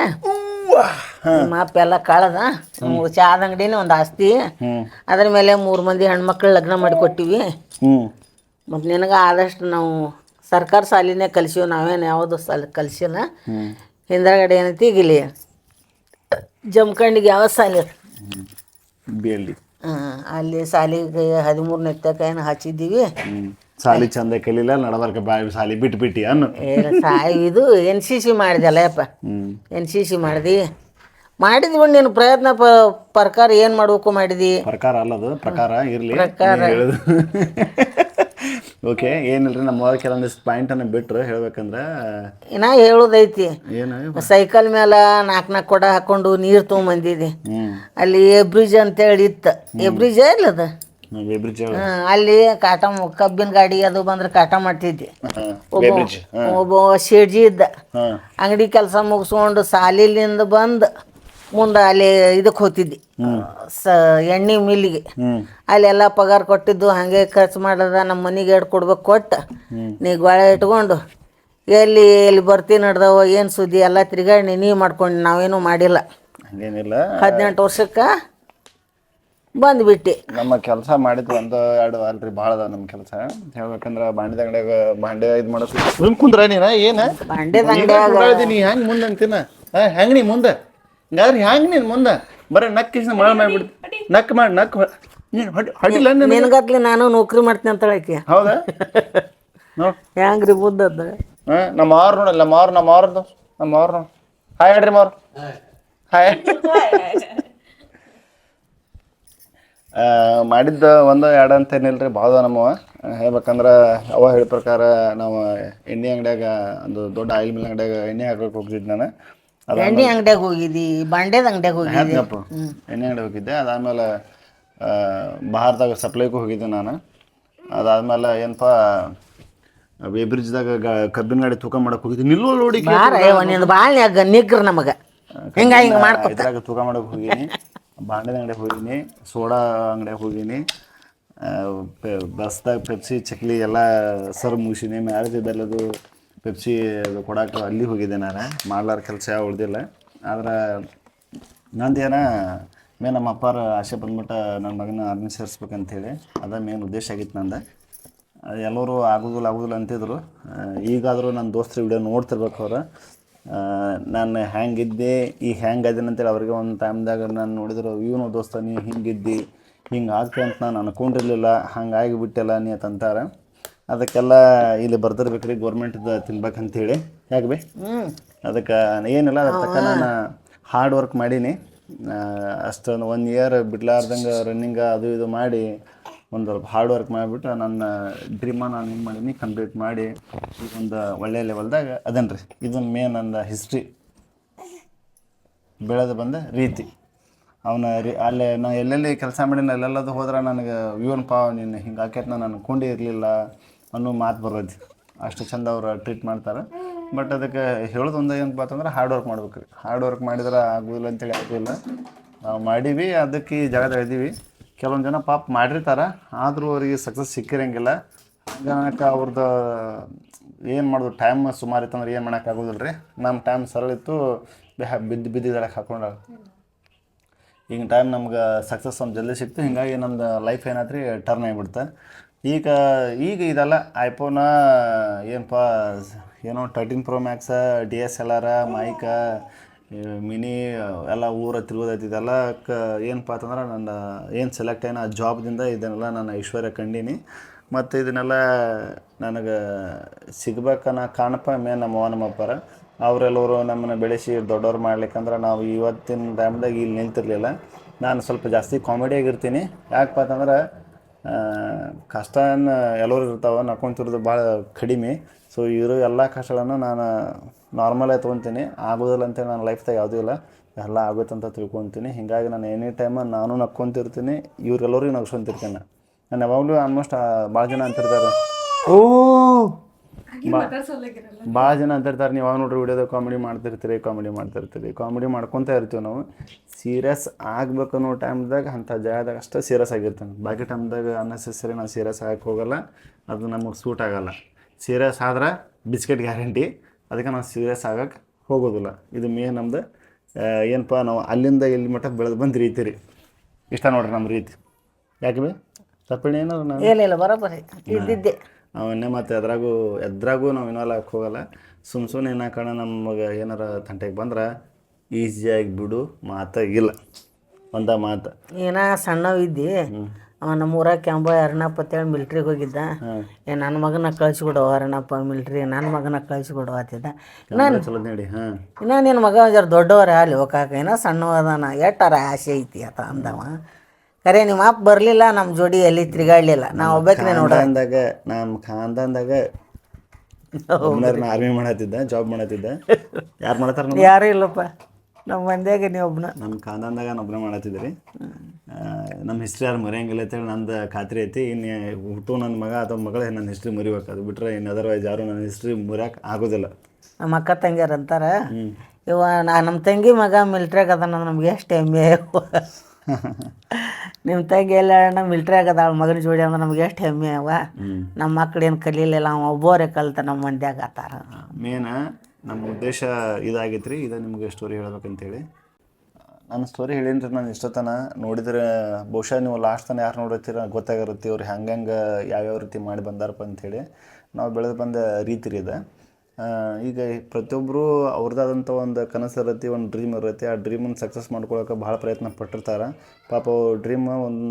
ನಮ್ಮ ಅಪ್ಪ ಎಲ್ಲ ಕಳೆದ. ಚಾದ ಅಂಗಡಿನೇ ಒಂದು ಆಸ್ತಿ. ಅದ್ರ ಮೇಲೆ 3 ಮಂದಿ ಹೆಣ್ಮಕ್ಳು ಲಗ್ನ ಮಾಡಿ ಕೊಟ್ಟಿವಿ. ಮತ್ತು ನಿನಗೆ ಆದಷ್ಟು ನಾವು ಸರ್ಕಾರ ಶಾಲಿನೇ ಕಲಿಸಿವಿ, ನಾವೇನು ಯಾವುದು ಕಲಿಸಿಲ್ಲ. ಹಿಂದಗಡೆ ಏನೈತಿ ಈಗ ಇಲ್ಲಿ ಜಮಖಂಡಿಗೆ ಯಾವ ಶಾಲೆ ಬೇಲಿ ಅಲ್ಲಿ ಶಾಲಿಗೆ 13ನೇ ತನಕ ಏನು ಹಚ್ಚಿದ್ದೀವಿ. ಸಾಲಿ ಚಂದ ಕಲಿಲ್ಲ, ನಡಬರ್ಕ ಬಾಯಿ ಸಾಲಿ ಬಿಟ್ಟು ಅನ್ನು ಇದು NCC ಮಾಡಿದೆಲ್ಲ ಯಪ್ಪ, NCC ಮಾಡಿದ್ವಿ. ನೀನು ಪ್ರಯತ್ನ ಪ್ರಕಾರ ಏನು ಮಾಡ್ಬೇಕು ಮಾಡಿದಿ? ಪ್ರಕಾರ ಅಲ್ಲದು ಪ್ರಕಾರ ಇರಲಿ. ಓಕೆ, ಏನಿಲ್ರಿ ನಮ್ಮ ಕೆಲವೊಂದಿಷ್ಟು ಪಾಯಿಂಟನ್ನು ಬಿಟ್ಟರು ಹೇಳ್ಬೇಕಂದ್ರೆ ಇನ್ನ ಹೇಳೋದೈತಿ. ಏನು ಸೈಕಲ್ ಮೇಲೆ 4 ಕೊಡ ಹಾಕೊಂಡು ನೀರು ತೊಗೊಂಬಂದಿದ್ದೆ. ಅಲ್ಲಿ ಬ್ರಿಡ್ಜ್ ಅಂತೇಳಿ ಇತ್ತು. ಬ್ರಿಡ್ಜ್ ಇಲ್ಲದ ಅಲ್ಲಿ ಕಾಟ ಕಬ್ಬಿನ ಗಾಡಿ ಅದು ಬಂದ್ರೆ ಕಾಟ ಮಾಡ್ತಿದ್ದೆ. ಒಬ್ಬ ಶೇಡ್ಜಿ ಇದ್ದ, ಅಂಗಡಿ ಕೆಲಸ ಮುಗಿಸ್ಕೊಂಡು ಸಾಲಿಲಿಂದ ಬಂದು ಮುಂದೆ ಅಲ್ಲಿ ಇದಕ್ಕೆ ಹೋಗ್ತಿದ್ದೆ ಎಣ್ಣೆ ಮಿಲ್ಲಿಗೆ. ಅಲ್ಲೆಲ್ಲ ಪಗಾರ ಕೊಟ್ಟಿದ್ದು ಹಾಗೆ ಖರ್ಚು ಮಾಡೋದ. ನಮ್ಮ ಮನೆಗೆ 2 ಕೊಡ್ಬೇಕು ಕೊಟ್ಟು ನೀ ಗೋಳೆ ಇಟ್ಕೊಂಡು ಎಲ್ಲಿ ಬರ್ತೀನಿ ನಡ್ದವ ಏನು ಸುದ್ದಿ ಎಲ್ಲ ತಿರ್ಗಾಡಿ ನೀ ಮಾಡ್ಕೊಂಡು ನಾವೇನೂ ಮಾಡಿಲ್ಲ. ಹಂಗೇನಿಲ್ಲ, 18 ವರ್ಷಕ್ಕೆ ಬಂದುಬಿಟ್ಟು ನಮ್ಮ ಕೆಲಸ ಮಾಡಿದ್ದು 1-2 ಅಲ್ರಿ, ಭಾಳ ಅದಾವ ನಮ್ಮ ಕೆಲಸ. ಹೇಳ್ಬೇಕಂದ್ರೆ ಬಾಂಡೆದ ಅಂಗಡಿಯಾಗ ಬಾಂಡೆ ಇದು ಮಾಡೋದು ಕುಂದ್ರ ನೀನ ಏನು ಬಾಂಡೆದ ಅಂಗಡಿಯಾಗ ನೀ ಹೆಂಗೆ ಮುಂದೆ ಅಂತೀನ? ಹೆಂಗೆ ನೀ ಮುಂದೆ ಹಿಂಗಾದ್ರೆ ಹೆಂಗೆ ನೀನು ಮುಂದೆ ಬರೀ ನಕ್ಕಿಸ್ ಮಳೆ ಮಾಡಿಬಿಡ್ತಿ. ನಕ್ ಹೊಡಿಲ್ಲ ನಿನಗತ್ಲಿ ನಾನು ನೌಕರಿ ಮಾಡ್ತೀನಿ ಅಂತ ಹೇಳಕ್ಕೆ. ಹೌದಾ? ನೋಡಿ ಹೆಂಗ್ರಿ ಬುದ್ಧದ. ನಮ್ಮ ಅವ್ರು ನೋಡಲ್ಲ, ನಮ್ಮ ಅವ್ರದ್ದು ಹಾಯ್ ಹೇಳ್ರಿ ಮಾವ್ರು ಹಾಯ್. ಮಾಡಿದ್ದ 1-2 ಅಂತೇನಿಲ್ರಿ, ಭಾಳ ನಮ್ಮವ. ಹೇಳ್ಬೇಕಂದ್ರೆ ಅವ ಹೇಳೋ ಪ್ರಕಾರ ನಾವು ಎಣ್ಣೆ ಅಂಗಡಿಯಾಗ ಒಂದು ದೊಡ್ಡ ಆಯಿಲ್ ಮಿಲ್ ಅಂಗಡಿಯಾಗ ಎಣ್ಣೆ ಹಾಕೋಕೆ ಹೋಗ್ತಿದ್ದೆ ನಾನು. ಎಣ್ಣೆ ಅಂಗಡಿಯಾಗ ಹೋಗಿದ್ದಿ, ಬಾಂಡೆದ ಅಂಗಡಿಯಾಗ ಹೋಗಿದ್ದಿ. ಎಣ್ಣೆ ಅಂಗಡಿ ಹೋಗಿದ್ದೆ. ಅದಾದಮೇಲೆ ಭಾರತದಾಗ ಸಪ್ಲೈಗೂ ಹೋಗಿದ್ದೆ ನಾನು. ಅದಾದಮೇಲೆ ಏನಪ್ಪ ಬ್ರಿಡ್ಜ್ದಾಗ ಕಬ್ಬಿನ ಗಾಡಿ ತೂಕ ಮಾಡಕ್ಕೆ ಹೋಗಿದ್ದೆ. ನಿಲ್ಲೋ ನೋಡಿ ಭಾಳ ನಿಗ್ರ ನಮಗೆ ಹಿಂಗೆ ಮಾಡ್ಕೊ ಇದ್ರಾಗ ತೂಕ ಮಾಡಕ್ಕೆ ಹೋಗೀನಿ. ಬಾಂಡೆದ ಅಂಗಡಿಯಾಗ ಹೋಗೀನಿ, ಸೋಡಾ ಅಂಗಡಿಯಾಗ ಹೋಗೀನಿ, ಬಸ್ದಾಗ ಪೆಪ್ಸಿ ಚಕ್ಲಿ ಎಲ್ಲ ಸರ್ವ್ ಮುಗಿಸೀನಿ. ಮ್ಯಾರೇಜ್ ಇದ್ದಲ್ಲದು ಪೆಪ್ಸಿ ಅದು ಕೊಡಕ್ಕೆ ಅಲ್ಲಿ ಹೋಗಿದ್ದೆ ನಾನು. ಮಾಡ್ಲಾರ ಕೆಲಸ ಯಾವ ಉಳ್ದಿಲ್ಲ. ಆದ್ರೆ ನಂದೇನ ನಮ್ಮ ಅಪ್ಪಾರ ಆಸೆ ಬಂದ್ಬಿಟ್ಟು ನನ್ನ ಮಗನ ಆರ್ಮಿ ಸೇರಿಸ್ಬೇಕಂತೇಳಿ ಅದ ಮೇನ್ ಉದ್ದೇಶ ಆಗಿತ್ತು ನಂದು. ಎಲ್ಲರೂ ಆಗೋದಿಲ್ಲ ಅಂತಿದ್ರು. ಈಗಾದರೂ ನನ್ನ ದೋಸ್ತರ ವಿಡಿಯೋ ನೋಡ್ತಿರ್ಬೇಕು ಅವ್ರು. ನಾನು ಹೆಂಗಿದ್ದೆ ಈಗ ಹೆಂಗದೀನಿ ಅಂತೇಳಿ ಅವ್ರಿಗೆ ಒಂದು ಟೈಮ್ದಾಗ ನಾನು ನೋಡಿದ್ರು, ಇವನು ದೋಸ್ತ ನೀ ಹಿಂಗಿದ್ದಿ ಹಿಂಗೆ ಆಗ್ತದೆ ಅಂತ ನಾನು ಅನ್ಕೊಂಡಿರಲಿಲ್ಲ, ಹಂಗಾಗಿ ಬಿಟ್ಟೆಲ್ಲ ನೀ ಅಂತಂತಾರೆ. ಅದಕ್ಕೆಲ್ಲ ಇಲ್ಲಿ ಬರ್ದಿರ್ಬೇಕ್ರಿ ಗೌರ್ಮೆಂಟ್ದು ತಿನ್ಬೇಕಂತೇಳಿ. ಯಾಕೆ ಬಿ ಅದಕ್ಕೆ ಏನಿಲ್ಲ, ಅದ್ರ ತಕ್ಕ ನಾನು ಹಾರ್ಡ್ ವರ್ಕ್ ಮಾಡೀನಿ. ಅಷ್ಟೊಂದು 1 ಇಯರ್ ಬಿಡ್ಲಾರ್ದಂಗೆ ರನ್ನಿಂಗ ಅದು ಇದು ಮಾಡಿ ಒಂದು ಹಾರ್ಡ್ ವರ್ಕ್ ಮಾಡಿಬಿಟ್ಟು ನನ್ನ ಡ್ರೀಮ ನಾನು ಏನು ಮಾಡೀನಿ ಕಂಪ್ಲೀಟ್ ಮಾಡಿ ಒಂದು ಒಳ್ಳೆಯ ಲೆವೆಲ್ದಾಗ ಅದೇನು ರೀ. ಇದನ್ನು ಮೇನ್ ನನ್ನ ಹಿಸ್ಟ್ರಿ ಬೆಳೆದು ಬಂದ ರೀತಿ. ಅಲ್ಲೇ ನಾನು ಎಲ್ಲೆಲ್ಲಿ ಕೆಲಸ ಮಾಡೀನಿ ಅಲ್ಲೆಲ್ಲದು ಹೋದ್ರೆ ನನಗೆ ಇವನ್ಪಾ ನೀನು ಹಿಂಗೆ ಆಕೈತೆ ನಾನು ಅನ್ಕೊಂಡೇ ಇರಲಿಲ್ಲ ಅನ್ನೋ ಮಾತು ಬರೋದು. ಅಷ್ಟು ಚಂದ ಅವ್ರು ಟ್ರೀಟ್ ಮಾಡ್ತಾರೆ. ಬಟ್ ಅದಕ್ಕೆ ಹೇಳೋದೊಂದು ಏನಪ್ಪ ಅಂತಂದ್ರೆ ಹಾರ್ಡ್ ವರ್ಕ್ ಮಾಡ್ಬೇಕು ರೀ. ಹಾರ್ಡ್ ವರ್ಕ್ ಮಾಡಿದ್ರೆ ಆಗೋದಿಲ್ಲ ಅಂತೇಳಿ ಆಗೋದಿಲ್ಲ. ನಾವು ಮಾಡೀವಿ, ಅದಕ್ಕೆ ಈ ಜಾಗದಾಗ ಇದ್ದೀವಿ. ಕೆಲವೊಂದು ಜನ ಪಾಪ ಮಾಡಿರ್ತಾರೆ, ಆದರೂ ಅವ್ರಿಗೆ ಸಕ್ಸಸ್ ಸಿಕ್ಕಿರಂಗಿಲ್ಲ. ಜನಕ್ಕೆ ಅವ್ರದ್ದು ಏನು ಮಾಡೋದು ಟೈಮ್ ಸುಮಾರು ಇತ್ತು ಅಂದ್ರೆ ಏನು ಮಾಡೋಕ್ಕಾಗೋದಿಲ್ಲ ರೀ. ನಮ್ಮ ಟೈಮ್ ಸರಳ ಇತ್ತು, ಬಿದ್ದಿದ್ದಕ್ಕೆ ಹಾಕೊಂಡ ಈಗ ಟೈಮ್ ನಮ್ಗೆ ಸಕ್ಸಸ್ ಒಂದು ಜಲ್ದಿ ಸಿಕ್ತು. ಹೀಗಾಗಿ ನಮ್ದು ಲೈಫ್ ಏನಾಯ್ತು ರೀ ಟರ್ನ್ ಆಗಿಬಿಡ್ತೆ. ಈಗ ಇದೆಲ್ಲ ಐಫೋನ ಏನಪ್ಪ ಏನೋ 13 Pro Max, DSLR, ಮೈಕ, ಮಿನಿ ಎಲ್ಲ ಊರ ತಿರುಗೋದೈತಿ. ಇದೆಲ್ಲ ಏನಪ್ಪ ಅಂತಂದ್ರೆ ನನ್ನ ಏನು ಸೆಲೆಕ್ಟ್ ಏನೋ ಆ ಜಾಬ್ದಿಂದ ಇದನ್ನೆಲ್ಲ ನಾನು ಐಶ್ವರ್ಯ ಕಂಡೀನಿ. ಮತ್ತು ಇದನ್ನೆಲ್ಲ ನನಗೆ ಸಿಗ್ಬೇಕನ್ನ ಕಾಣಪ್ಪ ನಮ್ಮ ಅಪ್ಪರ ಅವರೆಲ್ಲವರು ನಮ್ಮನ್ನು ಬೆಳೆಸಿ ದೊಡ್ಡವ್ರು ಮಾಡ್ಲಿಕ್ಕಂದ್ರೆ ನಾವು ಇವತ್ತಿನ ಟೈಮ್ದಾಗ ಇಲ್ಲಿ ನಿಲ್ತಿರ್ಲಿಲ್ಲ. ನಾನು ಸ್ವಲ್ಪ ಜಾಸ್ತಿ ಕಾಮಿಡಿಯಾಗಿರ್ತೀನಿ. ಯಾಕಪ್ಪ ಅಂತಂದ್ರೆ ಕಷ್ಟನ ಎಲ್ಲರೂ ಇರ್ತಾವೆ, ನಡ್ಕೊತಿರೋದು ಭಾಳ ಕಡಿಮೆ. ಸೊ ಇರೋ ಎಲ್ಲ ಕಷ್ಟಗಳನ್ನು ನಾನು ನಾರ್ಮಲಾಗಿ ತೊಗೊತೀನಿ. ಆಗೋದಿಲ್ಲ ಅಂತೇಳಿ ನನ್ನ ಲೈಫ್ದಾಗ ಯಾವುದೂ ಇಲ್ಲ, ಎಲ್ಲ ಆಗುತ್ತೆ ಅಂತ ತಿಳ್ಕೊತೀನಿ. ಹೀಗಾಗಿ ನಾನು ಎನಿ ಟೈಮ್ ನಾನು ನಕ್ಕೊತಿರ್ತೀನಿ, ಇವರೆಲ್ಲರಿಗೂ ನಗ್ಸ್ಕೊತಿರ್ತೀನಿ. ನಾನು ಯಾವಾಗಲೂ ಆಲ್ಮೋಸ್ಟ್ ಭಾಳ ಜನ ಅಂತಿರ್ತಾರೆ ಓ ಭಾಳ ಜನ ಅಂತಿರ್ತಾರೆ ನೀವು ನೋಡ್ರಿ ವಿಡಿಯೋದಾಗ ಕಾಮಿಡಿ ಮಾಡ್ಕೊತ ಇರ್ತೀವಿ ನಾವು. ಸೀರಿಯಸ್ ಆಗ್ಬೇಕು ಅನ್ನೋ ಟೈಮ್ದಾಗ ಅಂಥ ಜಾಗದಾಗ ಅಷ್ಟೇ ಸೀರಿಯಸ್ ಆಗಿರ್ತಾನೆ. ಬಾಕಿ ಟೈಮ್ದಾಗ ಅನ್ನೆಸೆಸರಿ ನಾವು ಸೀರಿಯಸ್ ಆಗಕ್ಕೆ ಹೋಗಲ್ಲ, ಅದು ನಮಗೆ ಸೂಟ್ ಆಗಲ್ಲ. ಸೀರಿಯಸ್ ಆದ್ರೆ ಬಿಸ್ಕೆಟ್ ಗ್ಯಾರಂಟಿ, ಅದಕ್ಕೆ ನಾವು ಸೀರಿಯಸ್ ಆಗಕ್ಕೆ ಹೋಗೋದಿಲ್ಲ. ಇದು ಮೇನ್ ನಮ್ದು ಏನಪ್ಪ, ನಾವು ಅಲ್ಲಿಂದ ಇಲ್ಲಿ ಮಟ್ಟ ಬೆಳೆದು ಬಂದು ರೀತಿ ರೀ ಇಷ್ಟ ನೋಡ್ರಿ ನಮ್ಮ ರೀತಿ. ಯಾಕೆ ಬಿ ತಪ್ಪಿಣಿ ಏನಾದ್ರು ನಾನು ಇಲ್ಲ ಬರೋಬ್ಬರಿ ಇದ್ದಿದ್ದೆ ಅವನ್ನೇ ಮತ್ತು ಎದ್ರಾಗೂ ನಾವು ಇನ್ವಾಲ್ವ್ ಆಗಕ್ಕೆ ಹೋಗಲ್ಲ. ಸುಮ್ಮನೆ ಏನ ಕಾರಣ ನಮಗೆ ಏನಾರ ತಂಟೆಗೆ ಬಂದ್ರೆ ಈಸಿಯಾಗಿ ಬಿಡು ಮಾತಾಗಿಲ್ಲ ಒಂದ ಮಾತು. ಏನ ಸಣ್ಣವಿದ್ದಿ ಅವ ನಮ್ಮ ಊರಾಗ ಕ್ಯಾಂಬ ಅರ್ಣಪ್ಪ ಅಂತೇಳಿ ಮಿಲ್ಟ್ರಿಗೆ ಹೋಗಿದ್ದ. ನನ್ನ ಮಗನ ಕಳಿಸ್ಕೊಡು ಅರ್ಣಪ್ಪ ಮಿಲ್ಟ್ರಿ, ನನ್ನ ಮಗನ ಕಳಿಸ್ಕೊಡು ಅಂತಿದ್ದ. ಚಲೋ ನೋಡಿ. ಹಾಂ ಇನ್ನು ನಿನ್ನ ಮಗ ಜರ ದೊಡ್ಡವರೇ ಅಲ್ಲಿ ಹೋಗಾಕ, ಏನೋ ಸಣ್ಣವದಾನ, ಎಟ್ಟಾರ ಆಸೆ ಐತಿ ಆತ ಅಂದವ. ಖರೆ ನಿಮ್ಮ ಅಪ್ಪ ಬರಲಿಲ್ಲ, ನಮ್ಮ ಜೋಡಿ ಎಲ್ಲಿ ತಿರುಗಾಡಲಿಲ್ಲ, ನಾವು ಒಬ್ಬಾಕಿನೇ ನೋಡಂದಾಗ ನಮ್ಮ ಖಾನ್ದಾನ್ದಾಗ ಆರ್ಮಿ ಮಾಡತ್ತಿದ್ದ, ಜಾಬ್ ಮಾಡತ್ತಿದ್ದ. ಯಾರು ಮಾಡತ್ತಾರ? ಯಾರೂ ಇಲ್ಲಪ್ಪ ನಮ್ಮ ಮಂದ್ಯಾಗ ನೀವು ಒಬ್ಬನ. ನಮ್ಮ ಖಾನ್ದಾನ್ದಾಗ ನಾನು ಒಬ್ಬನೇ ಮಾಡತ್ತಿದ್ದೆ ರೀ. ನಮ್ಮ ಹಿಸ್ಟ್ರಿ ಯಾರು ಮರೆಯಂಗಿಲ್ಲ ಅಂತೇಳಿ ನಂದು ಖಾತ್ರಿ ಐತಿ. ಇನ್ನು ಹುಟ್ಟು ನನ್ನ ಮಗ ಅಥವಾ ಮಗಳೇ ನನ್ನ ಹಿಸ್ಟ್ರಿ ಮರಿಬೇಕು, ಅದು ಬಿಟ್ಟರೆ ಇನ್ನು ಅದರ್ವೈಸ್ ಯಾರು ನನ್ನ ಹಿಸ್ಟ್ರಿ ಮುರಿಯೋಕೆ ಆಗೋದಿಲ್ಲ. ನಮ್ಮ ಅಕ್ಕ ತಂಗಿಯರು ಅಂತಾರ, ಇವ ನಮ್ಮ ತಂಗಿ ಮಗ ಮಿಲ್ಟ್ರಿಯಾಗ ಅದಾನ, ನಮ್ಗೆ ಎಷ್ಟು ಹೆಮ್ಮೆ. ನಿಮ್ಮ ತಂಗಿ ಎಲ್ಲ ಮಿಲ್ಟ್ರಿಯಾಗ ಅದಾಳ ಮಗನ ಜೋಡಿ ಅಂದ್ರೆ ನಮ್ಗೆ ಎಷ್ಟು ಹೆಮ್ಮೆ ಅವ. ನಮ್ಮ ಮಕ್ಳು ಏನು ಕಲೀಲಿಲ್ಲ, ಅವ ಒಬ್ಬರೇ ಕಲ್ತ ನಮ್ಮ ಮಂದ್ಯಾಗ ಆತಾರ. ಮೇನ ನಮ್ಮ ಉದ್ದೇಶ ಇದಾಗೈತೆ ರೀ, ಇದು ನಿಮಗೆ ಸ್ಟೋರಿ ಹೇಳ್ಬೇಕಂತೇಳಿ. ನಾನು ಸ್ಟೋರಿ ಹೇಳೀನಿ ರೀ. ನಾನು ಇಷ್ಟೊತ್ತನ ನೋಡಿದ್ರೆ ಬಹುಶಃ ನೀವು ಲಾಸ್ಟ್ ತನಕ ಯಾರು ನೋಡಿರ್ತೀರ ಗೊತ್ತಾಗಿರುತ್ತೆ ಅವ್ರು ಹೆಂಗೆ ಯಾವ್ಯಾವ ರೀತಿ ಮಾಡಿ ಬಂದಾರಪ್ಪ ಅಂಥೇಳಿ. ನಾವು ಬೆಳೆದು ಬಂದ ರೀತಿ ರೀ ಇದು. ಈಗ ಪ್ರತಿಯೊಬ್ಬರು ಅವ್ರದ್ದಾದಂಥ ಒಂದು ಕನಸು ಇರುತ್ತೆ, ಒಂದು ಡ್ರೀಮ್ ಇರುತ್ತೆ. ಆ ಡ್ರೀಮನ್ನು ಸಕ್ಸಸ್ ಮಾಡ್ಕೊಳಕ್ಕೆ ಭಾಳ ಪ್ರಯತ್ನ ಪಟ್ಟಿರ್ತಾರೆ. ಪಾಪ ಡ್ರೀಮ್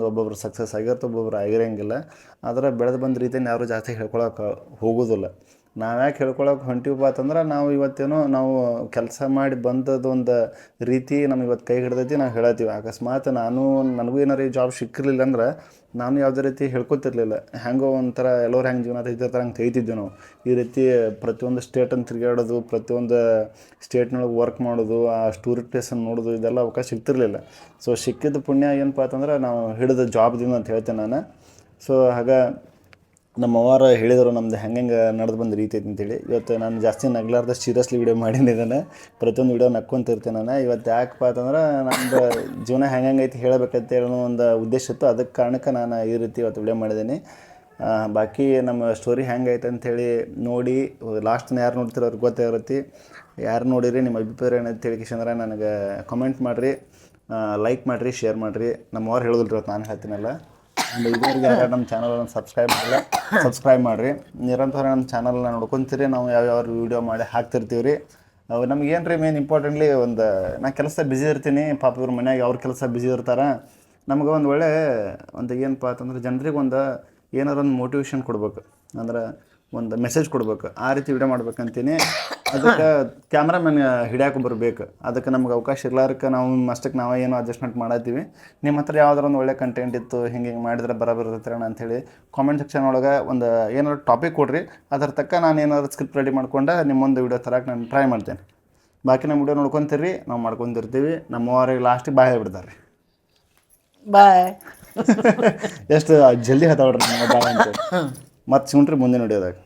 ಒಬ್ಬೊಬ್ರು ಸಕ್ಸಸ್ ಆಗಿರುತ್ತೆ, ಒಬ್ಬೊಬ್ರು ಆಗಿರೋಂಗಿಲ್ಲ. ಆದರೆ ಬೆಳೆದು ಬಂದ ರೀತಿಯನ್ನು ಯಾರು ಜಾಸ್ತಿ ಹೇಳ್ಕೊಳಕ್ಕೆ ಹೋಗೋದಿಲ್ಲ. ನಾವು ಯಾಕೆ ಹೇಳ್ಕೊಳಕ್ಕೆ ಹೊಂಟಿವಪ್ಪ ಅಂತಂದ್ರೆ, ನಾವು ಇವತ್ತೇನೋ ನಾವು ಕೆಲಸ ಮಾಡಿ ಬಂದದೊಂದು ರೀತಿ ನಮ್ಗೆ ಇವತ್ತು ಕೈ ಹಿಡ್ದೈತಿ, ನಾವು ಹೇಳತ್ತೀವಿ. ಅಕಸ್ಮಾತ್ ನನಗೂ ಏನಾರು ಈ ಜಾಬ್ ಸಿಕ್ಕಿರಲಿಲ್ಲ ಅಂದ್ರೆ ನಾನು ಯಾವುದೇ ರೀತಿ ಹೇಳ್ಕೊತಿರ್ಲಿಲ್ಲ. ಹೆಂಗೋ ಒಂಥರ ಎಲ್ಲರೂ ಹೆಂಗೆ ಜೀವನ ತೆಗಿತಿರ್ತಾರೆ ಹಂಗೆ ತೆಗಿತಿದ್ವಿ ನಾವು. ಈ ರೀತಿ ಪ್ರತಿಯೊಂದು ಸ್ಟೇಟನ್ನು ತಿರುಗಾಡೋದು, ಪ್ರತಿಯೊಂದು ಸ್ಟೇಟ್ನೊಳಗೆ ವರ್ಕ್ ಮಾಡೋದು, ಆ ಟೂರಿಸ್ಟ್ ಪ್ಲೇಸನ್ನು ನೋಡೋದು, ಇದೆಲ್ಲ ಅವಕಾಶ ಸಿಗ್ತಿರ್ಲಿಲ್ಲ. ಸೊ ಸಿಕ್ಕಿದ ಪುಣ್ಯ ಏನಪ್ಪ ಅಂತಂದ್ರೆ ನಾವು ಹಿಡಿದ ಜಾಬ್ದಿಂದ ಅಂತ ಹೇಳ್ತೇನೆ ನಾನು. ಸೊ ಆಗ ನಮ್ಮ ಅವ್ವಾರು ಹೇಳಿದರು ನಮ್ದು ಹೆಂಗೆ ನಡೆದು ಬಂದ ರೀತಿ ಐತೆ ಅಂತೇಳಿ. ಇವತ್ತು ನಾನು ಜಾಸ್ತಿ ನಗ್ಲಾರ್ದ ಸೀರಿಯಸ್ಲಿ ವೀಡಿಯೋ ಮಾಡೀನಿ. ಪ್ರತಿಯೊಂದು ವೀಡಿಯೋ ನಕ್ಕೊಂತಿರ್ತೀನಿ ನಾನು. ಇವತ್ತು ಯಾಕಪ್ಪ ಅಂತಂದ್ರೆ ನಮ್ಮದು ಜೀವನ ಹೆಂಗೆ ಐತಿ ಹೇಳಬೇಕಂತೇಳಿ ಅನ್ನೋ ಒಂದು ಉದ್ದೇಶ ಇತ್ತು. ಅದಕ್ಕೆ ಕಾರಣಕ್ಕೆ ನಾನು ಈ ರೀತಿ ಇವತ್ತು ವೀಡಿಯೋ ಮಾಡಿದ್ದೀನಿ. ಬಾಕಿ ನಮ್ಮ ಸ್ಟೋರಿ ಹೆಂಗೆ ಐತೆ ಅಂಥೇಳಿ ನೋಡಿ ಲಾಸ್ಟ್ನ ಯಾರು ನೋಡ್ತೀರೋ ಅವ್ರಿಗೆ ಗೊತ್ತಾಗಿರುತ್ತೆ. ಯಾರು ನೋಡಿರಿ ನಿಮ್ಮ ಅಭಿಪ್ರಾಯ ಏನಂತ ಹೇಳಿಕೆಶಂದ್ರೆ ನನಗೆ ಕಮೆಂಟ್ ಮಾಡಿರಿ, ಲೈಕ್ ಮಾಡಿರಿ, ಶೇರ್ ಮಾಡಿರಿ. ನಮ್ಮವ್ರು ಹೇಳೋದಿಲ್ಲ ಇವತ್ತು ನಾನು ಹೇಳ್ತೀನಲ್ಲ. ಇದುವರೆಗೆ ಯಾರು ನಮ್ಮ ಚಾನಲನ್ನು ಸಬ್ಸ್ಕ್ರೈಬ್ ಮಾಡಿರಿ. ನಿರಂತರ ನಮ್ಮ ಚಾನಲ್ನ ನೋಡ್ಕೊತೀರಿ. ನಾವು ಯಾವ್ಯಾವ ವೀಡಿಯೋ ಮಾಡಿ ಹಾಕ್ತಿರ್ತೀವಿ ರೀ. ನಮಗೇನು ರೀ ಮೇನ್ ಇಂಪಾರ್ಟೆಂಟ್ಲಿ ನಾ ಕೆಲಸ ಬ್ಯುಸಿ ಇರ್ತೀನಿ, ಪಾಪ ಇವ್ರ ಮನ್ಯಾಗ ಅವ್ರ ಕೆಲಸ ಬ್ಯುಸಿ ಇರ್ತಾರೆ. ನಮ್ಗೆ ಒಂದು ಒಳ್ಳೆ ಏನಪ್ಪ ಅಂತಂದ್ರೆ ಜನರಿಗೆ ಏನಾರು ಒಂದು ಮೋಟಿವೇಶನ್ ಕೊಡ್ಬೇಕು, ಅಂದ್ರೆ ಒಂದು ಮೆಸೇಜ್ ಕೊಡ್ಬೇಕು. ಆ ರೀತಿ ವೀಡಿಯೋ ಮಾಡ್ಬೇಕಂತೀನಿ. ಅದಕ್ಕೆ ಕ್ಯಾಮ್ರಾಮನ್ ಹಿಡಿಯೋಕೆ ಬರಬೇಕು. ಅದಕ್ಕೆ ನಮ್ಗೆ ಅವಕಾಶ ಇರ್ಲಾರಕ್ಕೆ ನಾವು ಅಷ್ಟಕ್ಕೆ ನಾವೇ ಏನೋ ಅಡ್ಜಸ್ಟ್ಮೆಂಟ್ ಮಾಡತ್ತೀವಿ. ನಿಮ್ಮ ಹತ್ರ ಯಾವ್ದಾರು ಒಂದು ಒಳ್ಳೆ ಕಂಟೆಂಟ್ ಇತ್ತು, ಹಿಂಗೆ ಮಾಡಿದ್ರೆ ಬರೋಬರ್ತೈತೆ ಅಂಥೇಳಿ ಕಾಮೆಂಟ್ ಸೆಕ್ಷನ್ ಒಳಗೆ ಒಂದು ಏನಾದ್ರು ಟಾಪಿಕ್ ಕೊಡ್ರಿ. ಅದ್ರ ತಕ್ಕ ನಾನು ಏನಾದ್ರು ಸ್ಕ್ರಿಪ್ಟ್ ರೆಡಿ ಮಾಡ್ಕೊಂಡು ನಿಮ್ಮೊಂದು ವೀಡಿಯೋ ತರಕ್ಕೆ ನಾನು ಟ್ರೈ ಮಾಡ್ತೇನೆ. ಬಾಕಿ ನಮ್ಮ ವೀಡಿಯೋ ನೋಡ್ಕೊತೀರಿ, ನಾವು ಮಾಡ್ಕೊತಿರ್ತೀವಿ. ನಮ್ಮವರಿಗೆ ಲಾಸ್ಟಿಗೆ ಬಾಯ್ ಹೇಳ್ಬಿಡ್ತಾರೆ. ಬಾಯ್. ಎಷ್ಟು ಜಲ್ದಿ ಹತ್ತಾವ್ರಿ ಬಾಯ್ ಅಂತ. ಮತ್ತೆ ಸುಂಟ್ರಿ ಮುಂದೆ ನೋಡಿಯೋದಾಗ.